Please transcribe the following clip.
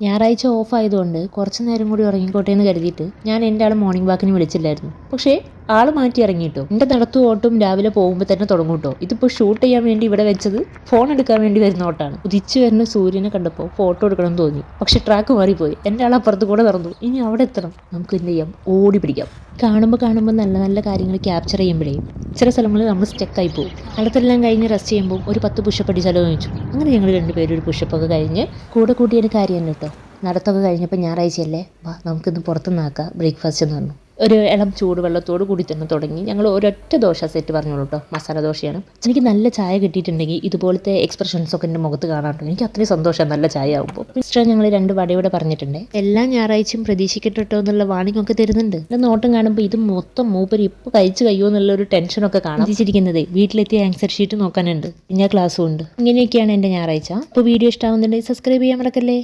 ഞായറാഴ്ച ഓഫ് ആയതുകൊണ്ട് കുറച്ച് നേരം കൂടി ഉറങ്ങിക്കോട്ടെ എന്ന് കരുതിയിട്ട് ഞാൻ എൻ്റെ ആൾ മോർണിംഗ് വാക്കിന് വിളിച്ചില്ലായിരുന്നു. പക്ഷേ ആള് മാറ്റി ഇറങ്ങിയിട്ടോ. എൻ്റെ നടത്തും ഓട്ടും രാവിലെ പോകുമ്പോൾ തന്നെ തുടങ്ങും കേട്ടോ. ഇതിപ്പോൾ ഷൂട്ട് ചെയ്യാൻ വേണ്ടി ഇവിടെ വെച്ചത് ഫോൺ എടുക്കാൻ വേണ്ടി വരുന്ന ഓട്ടാണ്. ഉദിച്ചു വരുന്ന സൂര്യനെ കണ്ടപ്പോൾ ഫോട്ടോ എടുക്കണം എന്ന് തോന്നി. പക്ഷെ ട്രാക്ക് മാറിപ്പോയി. എൻ്റെ ആൾ അപ്പുറത്ത് കൂടെ നടന്നു. ഇനി അവിടെ എത്തണം. നമുക്ക് എന്ത് ചെയ്യാം? ഓടി പിടിക്കാം. കാണുമ്പോൾ നല്ല നല്ല കാര്യങ്ങൾ ക്യാപ്ചർ ചെയ്യുമ്പോഴേ ചില സ്ഥലങ്ങളിൽ നമ്മൾ സ്റ്റക്കായി പോകും. അടുത്തെല്ലാം കഴിഞ്ഞ് റെസ്റ്റ് ചെയ്യുമ്പോൾ ഒരു 10 പുഷപ്പ് അടിച്ചാലോ എന്ന് ചോദിച്ചു. അങ്ങനെ ഞങ്ങൾ രണ്ടുപേരും ഒരു പുഷപ്പൊക്കെ കഴിഞ്ഞ് കൂടെ കൂട്ടിയൊരു കാര്യം തന്നെ കേട്ടോ. നടത്തൊക്കെ കഴിഞ്ഞപ്പോൾ ഞായറാഴ്ചയല്ലേ, വാ നമുക്കിന്ന് പുറത്തുനിന്നാക്കാം ബ്രേക്ക്ഫാസ്റ്റ് എന്ന് പറഞ്ഞു. ഒരു ഇളം ചൂടുവെള്ളത്തോട് കൂടി തന്നെ തുടങ്ങി. ഞങ്ങൾ ഒരൊറ്റ ദോശ സെറ്റ് പറഞ്ഞോളൂ കേട്ടോ. മസാല ദോശയാണ്. എനിക്ക് നല്ല ചായ കിട്ടിയിട്ടുണ്ടെങ്കിൽ ഇതുപോലത്തെ എക്സ്പ്രഷൻസൊക്കെ എൻ്റെ മുഖത്ത് കാണാറുണ്ട്. എനിക്ക് അത്രയും സന്തോഷമാണ് നല്ല ചായ ആകുമ്പോൾ. മിസ്റ്റർ ഞങ്ങൾ 2 വടയോടെ പറഞ്ഞിട്ടുണ്ട്. എല്ലാ ഞായറാഴ്ചയും പ്രതീക്ഷിക്കട്ടോ എന്നുള്ള വാണിംഗ് ഒക്കെ തരുന്നുണ്ട്. എൻ്റെ നോട്ടം കാണുമ്പോൾ ഇത് മൊത്തം മൂപ്പര് ഇപ്പോൾ കഴിച്ചു കഴിയുമോ എന്നുള്ളൊരു ടെൻഷനൊക്കെ കാണാം. ചിരിക്കുന്നത് വീട്ടിലെത്തിയ ആൻസർ ഷീറ്റ് നോക്കാനുണ്ട്. പിന്നെ ക്ലാസ്സും ഉണ്ട്. ഇങ്ങനെയൊക്കെയാണ് എൻ്റെ ഞായറാഴ്ച. അപ്പോൾ വീഡിയോ ഇഷ്ടമാവുന്നുണ്ടെങ്കിൽ സബ്സ്ക്രൈബ് ചെയ്യാൻ മറക്കല്ലേ.